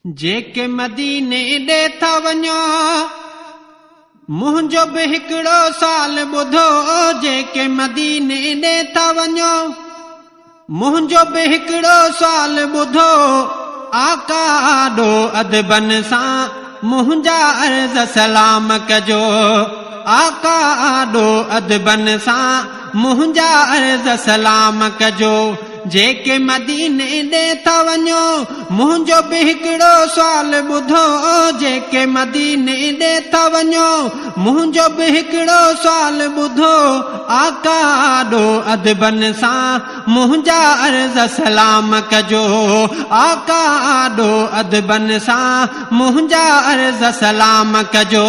जेके मदीने ॾे था वञो मुंहिंजो बि हिकिड़ो साल ॿुधो। जेके मदीने ॾे था वञो मुंहिंजो बि हिकिड़ो साल ॿुधो। आका ॾो अदबन सां मुंहिंजा अर्ज़ सलाम कजो। आका ॾो अदबन सां मुंहिंजा अर्ज़ सलाम कजो। जेके मदीने ॾे था वञो मुंहिंजो बि हिकिड़ो साल ॿुधो। जेके मदीने ॾे था वञो मुंहिंजो बि हिकिड़ो साल ॿुधो। आका ॾो अदबन सां मुंहिंजा अर्ज़ सलाम कजो। आका ॾो अदबन सां मुंहिंजा अर्ज़ सलाम कजो।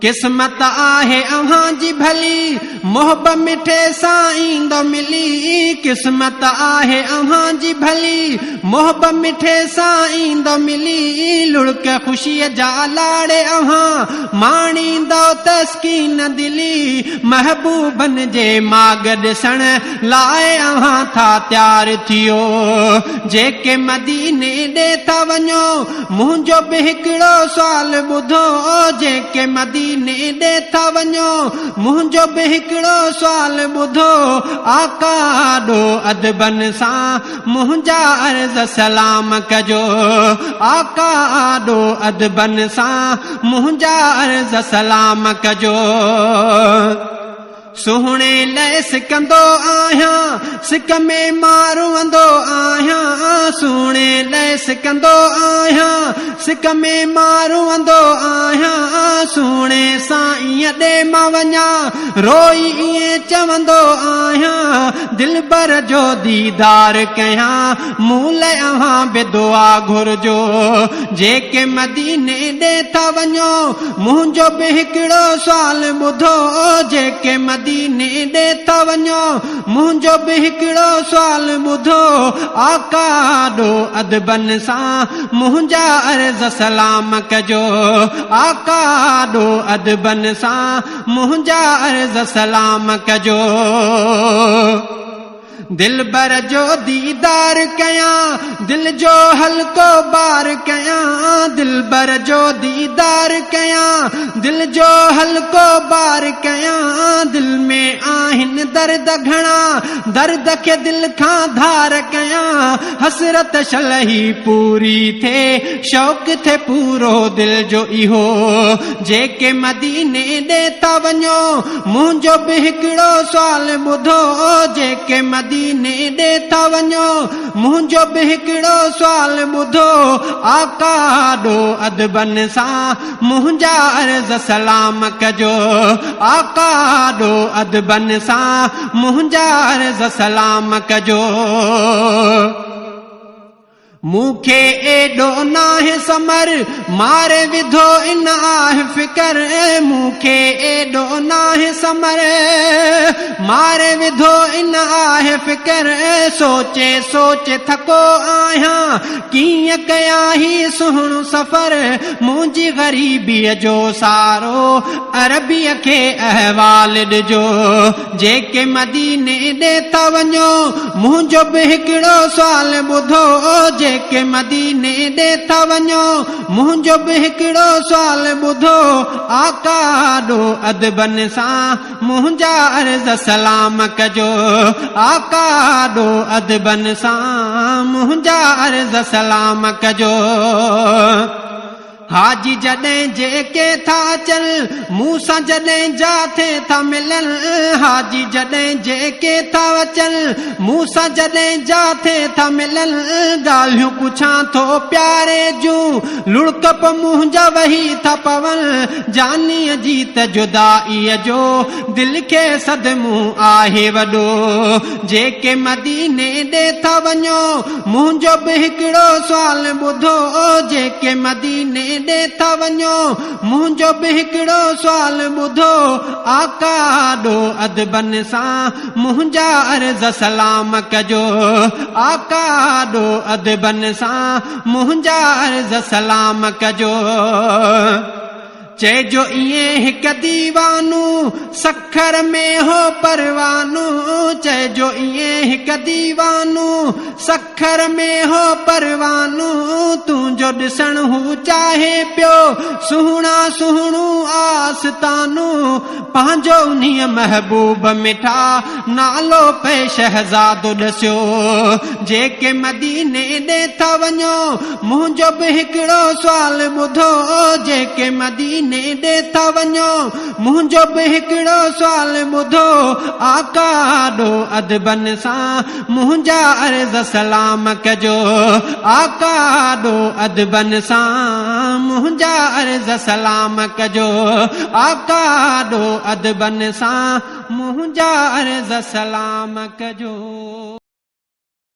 किस्मत आहे अव्हां जी भली मोहब्बत मिठे सां ईंदो मिली। किस्मत आहे अव्हां जी भली मोहब्बत मिठे सां ईंदो मिली। लुड़क ख़ुशीअ जा लाड़े अव्हां माणींदो तस्कीन दिली। महबूबन जे माग ॾिसण लाइ अव्हां था तयार थियो। जेके मदीने ॾे था वञो मुंहिंजो बि हिकिड़ो साल ॿुधो। जेके मदीने ॾे था वञो मुंहिंजो बि हिकिड़ो साल ॿुधो। आका ॾो अदबन सां मुंहिंजा अर्ज़ सलाम कजो। आका ॾो अदबन सां मुंहिंजा अर्ज़ सलाम कजो। सुहिणे लाइ सिकंदो आहियां सिक में मारूंदो आहियां। सुहिणे लाइ सिकंदो आहियां सिक में मारूंदो आहियां। सुहिणे सां ईअं ॾे मां वञा रोई ईअं चवंदो आहियां। दिलबर जो दीदार कयां मूं लाइ अव्हां बि दुआ घुरजो। जेके मदीने ॾे था वञो मुंहिंजो बि हिकिड़ो साल ॿुधो। जेके मदीने ॾे था वञो मुंहिंजो बि हिकिड़ो साल ॿुधो। आका ॾो अदबन सां मुंहिंजा अर्ज़ सलाम कजो। आका ॾो अदबन सां मुंहिंजा अर्ज़ सलाम कजो। दिलबर जो दीदार कयां दिल जो हल्को बार कयां। दिलबर जो दीदार कयां दिल जो हल्को बार कयां। दिल में आहिनि दर्द घणा दर्द खे दिल खां धार कयां। हसरत शलही पूरी थे शौक़ थे पूरो दिल जो इहो। जेके मदीने ॾे था वञो मुंहिंजो बि हिकिड़ो साल ॿुधो। जेके मदीने ॾे था वञो मुंहिंजो बि हिकिड़ो साल ॿुधो। आका ॾो अदबन सां मुंहिंजा अर्ज़ सलाम कजो। आका ॾो अदबन सां मुंहिंजा अर्ज़ सलाम कजो। मूंखे एॾो नाहे समर मारे विधो इन आहे फिकर। मूंखे एॾो नाहे समर मारे विधो इन आहे फिकर। सोचे सोचे थको आहियां कीअं कयां ही सुहिणो सफ़र। मुंहिंजी ग़रीबीअ जो सारो अरबीअ खे अहवाल ॾिजो। जेके मदीने ॾे था वञो मुंहिंजो बि हिकिड़ो साल ॿुधो। जेके मदीने ॾे था वञो मुंहिंजो बि हिकिड़ो साल ॿुधो। आका ॾो अदबन सां मुंहिंजा अर्ज़ सलाम कजो। आका ॾो अदबन सां मुंहिंजा अर्ज़ सलाम कजो। हाजी जॾहिं जेके था अचनि मूं सां जॾहिं जाथे था मिलनि। हाजी जॾहिं जेके था अचनि मूं सां जॾहिं जाथे था मिलनि। ॻाल्हियूं पुछां थो प्यारे जूं लुड़कप मुंहिंजा वही था पवनि। जानीअ जी त जुदाईअ जो दिल खे सदमो आहे वॾो। जेके मदीने ॾे था वञो मुंहिंजो बि हिकिड़ो साल ॿुधो। जेके मदीने ॾे था वञो मुंहिंजो बि हिकिड़ो साल ॿुधो। आका ॾो अदबन सां मुंहिंजा अर्ज़ सलाम कजो। आका ॾो अदबन सां मुंहिंजा अर्ज़ सलाम कजो। चइजो ईअं हिक दीवानू सखर में हो परवानू चइजो ईअं हिक दीवानू सखर में हो परवानू तुंहिंजो ॾिसण हू चाहे पियो सुहिणा सुहिणू आस्तानू पंहिंजो उन्हीअ महबूब मिठा नालो पे शहज़ादो ॾसियो जेके मदीने ॾे था वञो मुंहिंजो बि हिकिड़ो सुवाल ॿुधो जेके मदीने ॾे था वञो मुंहिंजो बि हिकिड़ो सुवाल ॿुधो आका ॾो अदबन सां मुंहिंजा अर्ज़ सलाम कजो आका ॾो अदबन सां मुंहिंजा अर्ज़ सलाम कजो आका ॾो अदबन सां मुंहिंजा अर्ज़ सलाम कजो।